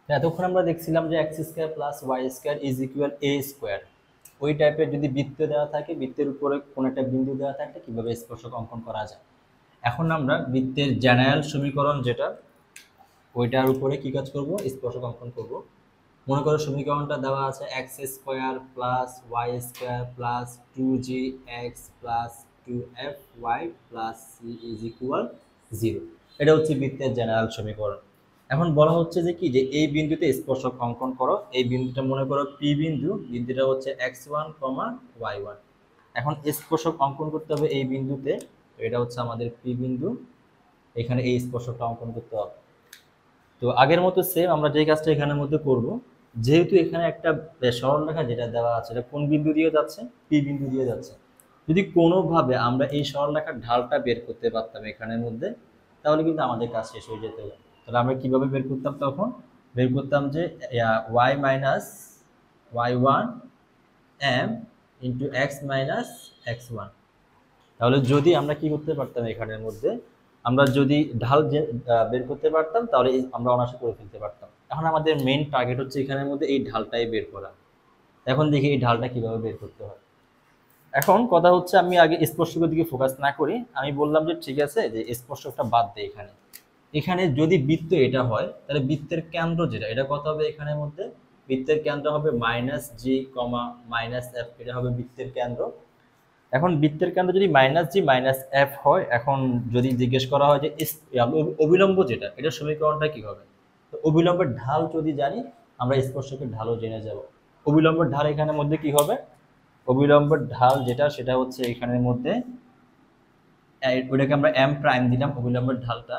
এতক্ষণ আমরা দেখছিলাম যে x square plus y square is equal a square. ওই টাইপের যদি বৃত্ত দেওয়া থাকে, বৃত্তের উপরে কোনো একটা বিন্দু দেওয়া থাকে, কিভাবে স্পর্শক অঙ্কন করা যায়। এখন আমরা বৃত্তের জেনারেল সমীকরণ যেটা, ওইটার উপরে কি কাজ করব, স্পর্শক অঙ্কন করব। মনে করো সমীকরণটা দেওয়া আছে x square plus y square plus 2gx plus 2fy plus c is equal 0। এটা হচ্ছে বৃত্তের জেনারেল সমীকরণ। এখন বলা হচ্ছে যে কি, যে এই বিন্দুতে স্পর্শক অঙ্কন করো। এই বিন্দুটা মনে করো পি বিন্দু, বিন্দুটা হচ্ছে x1, y1। এখন স্পর্শক অঙ্কন করতে হবে এই বিন্দুতে। তো এটা হচ্ছে আমাদের পি বিন্দু, এখানে এই স্পর্শকটা অঙ্কন করতে হবে। তো আগের মতো সেম আমরা যে কাজটা এখানের মধ্যে করব, যেহেতু এখানে একটা সরলরেখা যেটা দেওয়া আছে, এটা কোন বিন্দু দিয়ে যাচ্ছে, পি বিন্দু দিয়ে যাচ্ছে। যদি কোনোভাবে আমরা এই সরলরেখার ঢালটা বের করতে পারতাম এখানের মধ্যে, তাহলে কিন্তু আমাদের কাজ শেষ হয়ে যেত। তাহলে আমরা কিভাবে বের করতাম, তখন বের করতাম যে y minus y1 m into x minus x1। তাহলে যদি আমরা কি করতে পারতাম এখানের মধ্যে, আমরা যদি ঢাল বের করতে পারতাম, তাহলে আমরা অনায়াসে করে ফেলতে পারতাম। এখন আমাদের মেইন টার্গেট হচ্ছে এখানের মধ্যে এই ঢালটাই বের করা। এখন দেখি এই ঢালটা কিভাবে বের করতে হয়। এখন কথা হচ্ছে, আমি আগে স্পর্শকের দিকে ফোকাস না করি, আমি বললাম যে ঠিক আছে, যে স্পর্শকটা বাদ দেয়। এখানে এখানে যদি বৃত্ত এটা হয়, তাহলে বৃত্তের কেন্দ্র যেটা, এটা কত হবে এখানের মধ্যে, বৃত্তের কেন্দ্র হবে মাইনাস জি কমা মাইনাস এফ। এটা হবে বৃত্তের কেন্দ্র। এখন বৃত্তের কেন্দ্র যদি মাইনাস জি মাইনাস এফ হয়, এখন যদি জিজ্ঞেস করা হয় যে অবিলম্ব যেটা, এটার সমীকরণটা কি হবে। তো অবিলম্বের ঢাল যদি জানি, আমরা স্পর্শকের ঢালও জেনে যাব। অবিলম্বের ঢাল এখানের মধ্যে কি হবে, অবিলম্বের ঢাল যেটা, সেটা হচ্ছে এখানের মধ্যে ওটাকে আমরা এম প্রাইম দিলাম অবিলম্বের ঢালটা।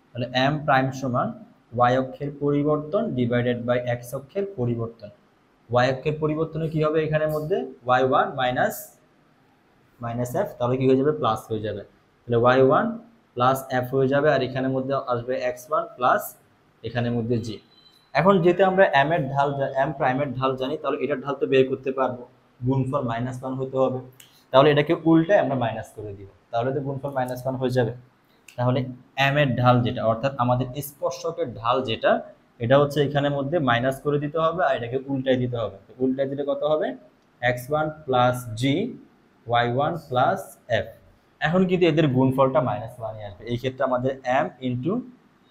তাহলে এম প্রাইম সমান ওয়াই অক্ষের পরিবর্তন ডিভাইডেড বাই এক্স অক্ষের পরিবর্তন। ওয়াই অক্ষের পরিবর্তনে কি হবে এখানের মধ্যে, y1 মাইনাস মাইনাস এফ, তাহলে কি হয়ে যাবে, প্লাস হয়ে যাবে। তাহলে y1 প্লাস এফ হয়ে যাবে, আর এখানের মধ্যে আসবে x1 প্লাস এখানের মধ্যে জি। এখন যেহেতু আমরা এম এর ঢাল, এম প্রাইমের ঢাল জানি, তাহলে এটার ঢাল তো বের করতে পারবো। গুণফল -1 হতে হবে, তাহলে এটাকে উল্টায় আমরা মাইনাস করে দিব, তাহলে তো গুণফল -1 হয়ে যাবে। তাহলে এম এর ঢাল যেটা, অর্থাৎ আমাদের স্পর্শকের ঢাল যেটা, এটা হচ্ছে এখানের মধ্যে মাইনাস করে দিতে হবে, আর এটাকে উল্টায় দিতে হবে। উল্টায় দিলে কত হবে, x1 প্লাস জি y1 প্লাস এফ। এখন কিন্তু এদের গুণফলটা -1 আসবে। এই ক্ষেত্রে আমাদের m into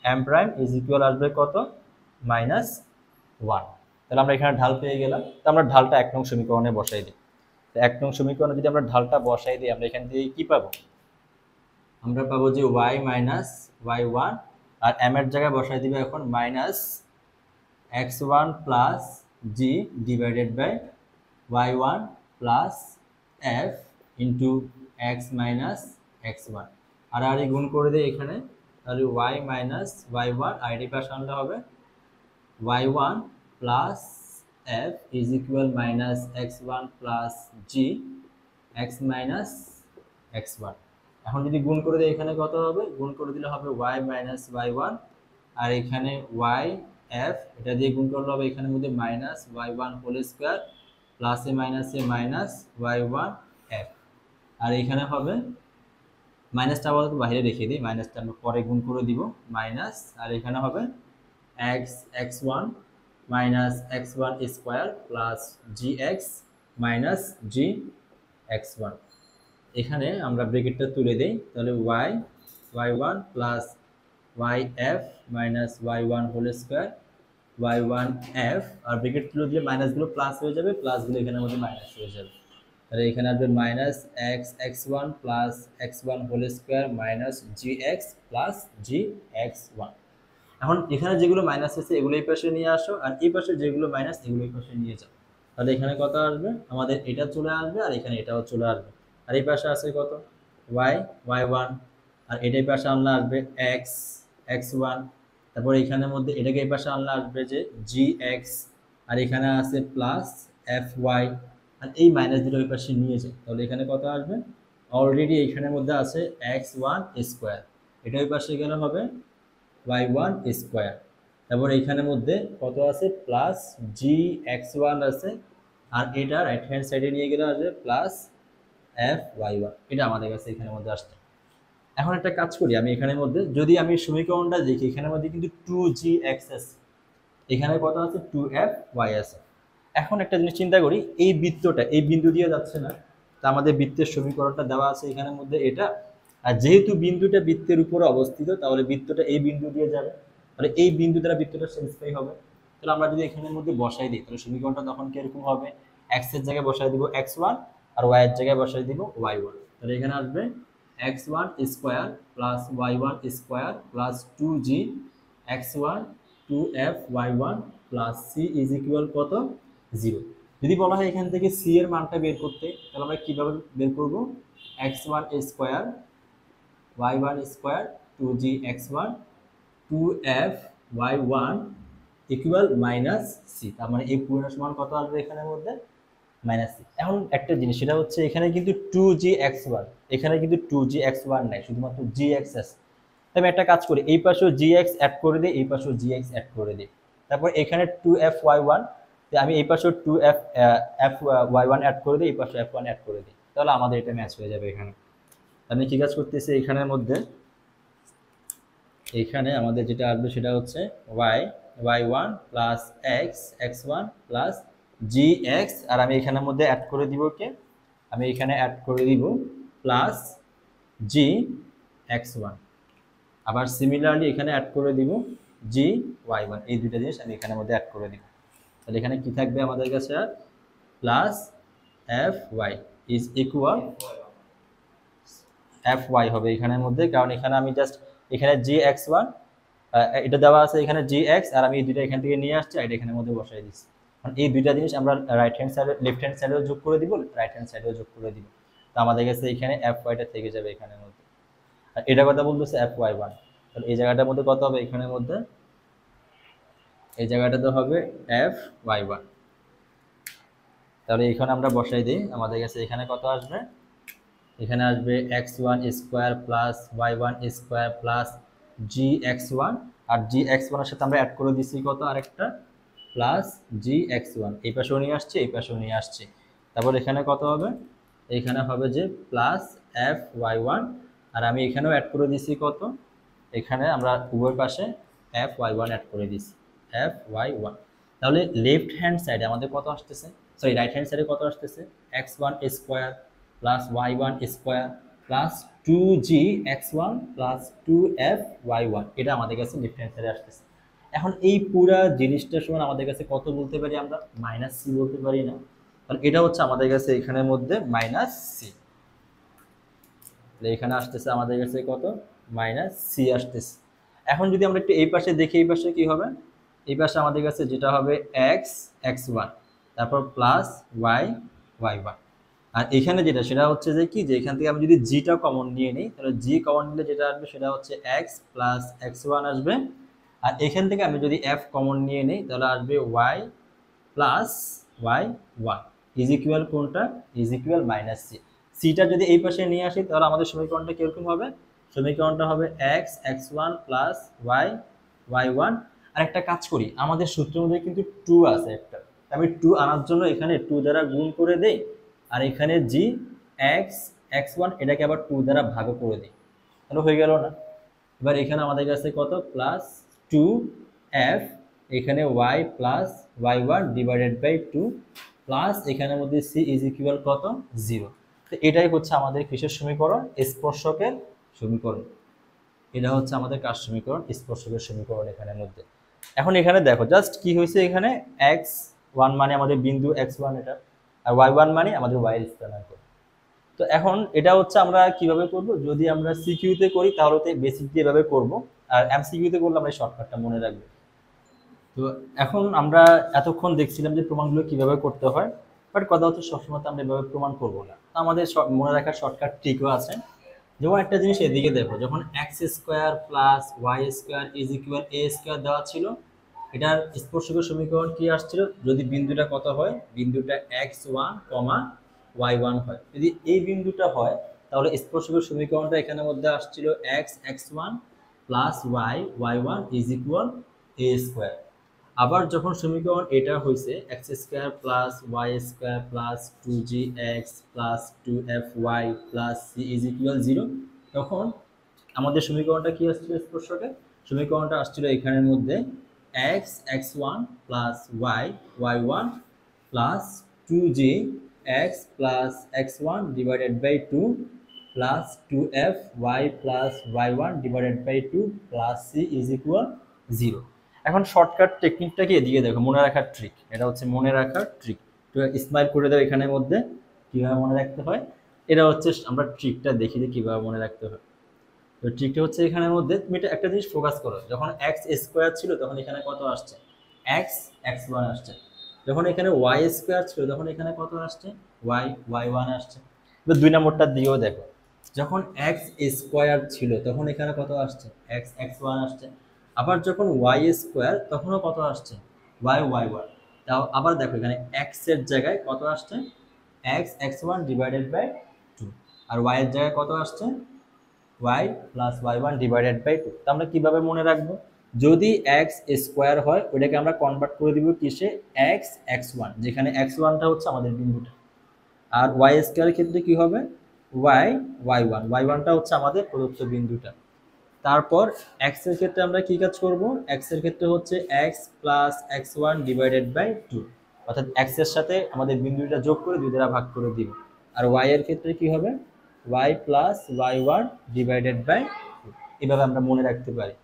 m prime is equal আসবে কত, -1। তাহলে আমরা এখানে ঢাল পেয়ে গেলাম। তো আমরা ঢালটা 1 নং সমীকরণে বসাই দিই। তো 1 নং সমীকরণে যদি আমরা ঢালটা বসাই দিই, আমরা এখান থেকে কি পাবো, আমরা পাবো যে y মাইনাস y1, আর m এর জায়গায় বসাই দিবে এখন minus x1 plus g divided by y1 plus f into x minus x1। আর গুণ করে দিই এখানে, তাহলে y মাইনাস y1, আর এটি পাশে আনলে হবে y1 plus f is equal minus x1 plus G x minus x1। এখন যদি গুণ করে দিই, এখানে কত হবে, গুণ করে দিলে হবে y মাইনাস y1, আর এখানে y f, এটা দিয়ে গুণ করলে হবে এখানের মধ্যে মাইনাস y1 হোল স্কোয়ার প্লাসে মাইনাসে মাইনাস y1 f, আর এখানে হবে মাইনাসটা আপাতত বাইরে রেখে দিই, মাইনাসটা আমরা পরে গুণ করে দিব মাইনাস, আর এখানে হবে x1 minus x1 square plus gx minus G x1। এখানে আমরা ব্র্যাকেটটা তুলে দেই, তাহলে y1 plus yf minus y1 whole square y1 f, আর ব্র্যাকেট তুলে দিলে মাইনাসগুলো প্লাস হয়ে যাবে, প্লাসগুলো এখানের মধ্যে মাইনাস হয়ে যাবে। তাহলে এখানে আসবে minus x1 plus x1 whole square minus gx plus gx1। এখন এখানে যেগুলো মাইনাস আছে এগুলো এই পাশে নিয়ে আসো, আর এই পাশে যেগুলো মাইনাস এগুলো এই পাশে নিয়ে যাও। তাহলে এখানে কত আসবে, আমাদের এটা চলে আসবে, আর এখানে এটাও চলে আসবে। আর এই পাশে আছে কত, y1, আর এটাই পাশে আনলে আসবে x1। তারপর এখানের মধ্যে এটাকে এই পাশে আনলে আসবে যে gx, আর এখানে আছে প্লাস fy, আর এই মাইনাস দুটো ওই পাশে নিয়ে যায়। তাহলে এখানে কত আসবে, অলরেডি এখানের মধ্যে আছে x1 স্কোয়ার, এটা ওই পাশে গেলে হবে y1 স্কোয়ার। তারপর এইখানের মধ্যে কত আছে, প্লাস gx1 আছে, আর এটা রাইট হ্যান্ড সাইডে নিয়ে গেলে আসবে প্লাস fy1। এটা আমাদের কাছে এখানের মধ্যে আসছে। এখন একটা কাজ করি, আমি এখানের মধ্যে যদি আমি সমীকরণটা দেখি, এখানের মধ্যে কিন্তু 2gx আছে। এখানে কত আছে 2f(y) আছে। এখন একটা জিনিস চিন্তা করি, এই বৃত্তটা এই বিন্দু দিয়ে যাচ্ছে না, তা আমাদের বৃত্তের সমীকরণটা দেওয়া আছে এখানের মধ্যে এটা, আর যেহেতু বিন্দুটা বৃত্তের উপরে অবস্থিত তাহলে বৃত্তটা এই বিন্দু দিয়ে যাবে, তাহলে এই বিন্দু দ্বারা বৃত্তটা স্যাটিসফাই হবে। তাহলে আমরা যদি এখানের মধ্যে বসাই দিই তাহলে সমীকরণটা তখন কিরকম হবে, x এর জায়গায় বসাই দিব x1 আর y এর জায়গায় বসাই দিব y1। তাহলে এখানে আসবে x1 square plus y1 square plus 2g x1 2f y1 plus c is equal কত 0। যদি বলা হয় এখান থেকে c এর মানটা বের করতে, তাহলে আমরা কিভাবে বের করব, x1 square y1 square 2g x1 2f y1 equal minus c, তার মানে এই পুরো সমান কত আসবে এখানের মধ্যে মাইনাস c। এখন একটা জিনিস সেটা হচ্ছে এখানে কিন্তু 2g x1, এখানে কিন্তু 2g x1 নাই, শুধুমাত্র gx আছে। আমি একটা কাজ করি, এই পাশেও gx অ্যাড করে দিই, এই পাশেও gx অ্যাড করে দিই, তারপর এখানে 2f y1, আমি এই পাশেও 2f y1 অ্যাড করে দিই, এই পাশে f1 অ্যাড করে দিই, তাহলে আমাদের এটা ম্যাচ হয়ে যাবে। এখানে আমি কি কাজ করতেছি, এখানের মধ্যে এখানে আমাদের যেটা আসবে সেটা হচ্ছে y1 plus x1 plus gx, আর আমি এখানের মধ্যে অ্যাড করে দিব কে, আমি এখানে অ্যাড করে দিব প্লাস gx1, আবার সিমিলারলি এখানে অ্যাড করে দিব gy1, এই দুইটা জিনিস আমি এখানের মধ্যে অ্যাড করে দিব। তাহলে এখানে কি থাকবে আমাদের কাছে, আর plus fy is equal fy হবে এখানের মধ্যে, কারণ এখানে আমি জাস্ট এখানে gx1 এটা দেওয়া আছে, এখানে gx, আর আমি এই দুইটা এখান থেকে নিয়ে আসছি আর এটা এখানের মধ্যে বসাই দিচ্ছি। কারণ এই দুইটা জিনিস আমরা রাইট হ্যান্ড সাইডে লেফট হ্যান্ড সাইডেও যোগ করে দিব, রাইট হ্যান্ড সাইডেও যোগ করে দিব, তো আমাদের কাছে এখানে fyটা থেকে যাবে এখানের মধ্যে। আর এটা কথা বলতেছে fy1, তাহলে এই জায়গাটার মধ্যে কত হবে এখানের মধ্যে, এই জায়গাটাতে হবে fy1। তাহলে এখানে আমরা বসাই দিই, আমাদের কাছে এখানে কত আসবে, এখানে আসবে x1 square plus y1 square plus gx1, আর gx1 এর সাথে আমরা অ্যাড করে দিছি কত আরেকটা প্লাস gx1, এই পাশেও নিয়ে আসছে এই পাশেও নিয়ে আসছে, তারপর এখানে কত হবে, এখানে হবে যে প্লাস fy1, আর আমি এখানেও অ্যাড করে দিছি কত, এখানে আমরা উভয় পাশে fy1 অ্যাড করে দিছি fy1। তাহলে লেফট হ্যান্ড সাইডে আমাদের কত আসতেছে, সরি রাইট হ্যান্ড সাইডে কত আসতেছে, x1 square plus y1 square plus 2gx1 plus 2f(y1), এটা আমাদের কাছে লেফট হ্যান্ড সাইডে আসতেছে। এখন এই পুরা জিনিসটার সমান আমাদের কাছে কত বলতে পারি আমরা, মাইনাস সি বলতে পারি না, কারণ এটা হচ্ছে আমাদের কাছে এখানের মধ্যে মাইনাস সি, এখানে আসতেছে আমাদের কাছে কত মাইনাস সি আসতেছে। এখন যদি আমরা একটু এই পাশে দেখি, এই পাশে কি হবে, এই পাশে আমাদের কাছে যেটা হবে x(x1) তারপর প্লাস y(y1), আর এখানে যেটা সেটা হচ্ছে যে কি, যে এখান থেকে আমি যদি জিটা কমন নিয়ে নিই তাহলে জি কমন নিলে যেটা আসবে সেটা হচ্ছে x প্লাস x1 আসবে, আর এখান থেকে আমি যদি f কমন নিয়ে নিই তাহলে আসবে y plus y1 is equal কোনটা, ইজ ইকুয়াল মাইনাস সি। সিটা যদি এই পাশে নিয়ে আসি তাহলে আমাদের সমীকরণটা কিরকম হবে, সমীকরণটা হবে x(x1) প্লাস y(y1). আর একটা কাজ করি, আমাদের সূত্রের মধ্যে কিন্তু 2 আছে একটা, আমি 2 আনার জন্য এখানে 2 দ্বারা গুণ করে দেই, আর এখানে gx(x1) এটাকে আবার 2 দ্বারা ভাগ করে দিই, তাহলে হয়ে গেল না। এবার এখানে আমাদের কাছে কত প্লাস 2f, এখানে y plus y1 divided by 2 plus এখানের মধ্যে c ইজ ইকুয়াল কত 0। তো এটাই হচ্ছে আমাদের কিসের সমীকরণ, স্পর্শকের সমীকরণ। এটা হচ্ছে আমাদের কার সমীকরণ, স্পর্শকের সমীকরণ এখানের মধ্যে। এখন এখানে দেখো জাস্ট কি হয়েছে, এখানে x1 মানে আমাদের বিন্দু x1 এটা, আর y1 মানে আমাদের y এর স্থানাঙ্ক। তো এখন এটা হচ্ছে আমরা কিভাবে করব, যদি আমরা সিকিউতে করি তাহলে তো বেসিক দিয়ে এভাবে করব, আর এমসিকিউতে করলে আমরা শর্টকাটটা মনে রাখবো। তো এখন আমরা এতক্ষণ দেখছিলাম যে প্রমাণগুলো কিভাবে করতে হয়, বাট কথা হচ্ছে সবসময় তো আমরা এভাবে প্রমাণ করবো না, আমাদের মনে রাখার শর্টকাট ট্রিকও আছে। যেমন একটা জিনিস এদিকে দেখো, যখন x square plus y square is equal a square দেওয়া ছিল, এটার স্পর্শকের সমীকরণ কি আসছিল, যদি বিন্দুটা কত হয়, বিন্দুটা x1, y1 হয়, যদি এই বিন্দুটা হয় তাহলে স্পর্শকের সমীকরণটা এখানের মধ্যে আসছিল x(x1) plus y(y1) is equal a square. আবার যখন সমীকরণ এটা হয়েছে x square plus y square plus 2gx plus 2fy plus c is equal 0, তখন আমাদের সমীকরণটা কি আসছিল, স্পর্শকের সমীকরণটা আসছিল এখানের মধ্যে x x one plus y one plus 2g x plus x one divided by 2 plus 2f y plus y one divided by 2 plus c is equal 0। এখন শর্টকাট টেকনিকটা কি এদিকে দেখো, মনে রাখার ট্রিক, এটা হচ্ছে মনে রাখার ট্রিক। তো স্মাইল করে দাও এখানের মধ্যে, কীভাবে মনে রাখতে হয় এটা হচ্ছে আমরা ট্রিকটা দেখি যে কীভাবে মনে রাখতে হয়। তো ট্রিকটা হচ্ছে এখানের মধ্যে তুমি একটা জিনিস ফোকাস করো, যখন এক্স স্কোয়ার ছিল তখন এখানে কত আসছে, এক্স এক্স ওয়ান আসছে। যখন এখানে ওয়াই স্কোয়ার ছিল তখন এখানে কত আসছে, ওয়াই ওয়ান আসছে। এবার 2 নম্বরটা দিয়েও দেখো, যখন এক্স স্কোয়ার ছিল তখন এখানে কত আসছে, এক্স এক্স ওয়ান আসছে। আবার যখন ওয়াই স্কোয়ার তখনও কত আসছে, ওয়াই ওয়ান। তাও আবার দেখো এখানে এক্স এর জায়গায় কত আসছে, x x one divided by 2, আর ওয়াই এর জায়গায় কত আসছে, y plus y one divided by 2। তো আমরা কীভাবে মনে রাখবো, যদি এক্স স্কোয়ার হয় ওইটাকে আমরা কনভার্ট করে দিব কিসে, এক্স এক্স ওয়ান, যেখানে এক্স ওয়ানটা হচ্ছে আমাদের বিন্দুটা। আর ওয়াই স্কোয়ারের ক্ষেত্রে কী হবে, ওয়াই ওয়ানটা হচ্ছে আমাদের প্রদত্ত বিন্দুটা। তারপর এক্স এর ক্ষেত্রে আমরা কি কাজ করব, এক্স এর ক্ষেত্রে হচ্ছে x plus x one divided by 2, অর্থাৎ এক্স এর সাথে আমাদের বিন্দুটা যোগ করে 2 দ্বারা ভাগ করে দিব। আর ওয়াই এর ক্ষেত্রে কি হবে, y plus y one divided by 2। এভাবে আমরা মনে রাখতে পারি।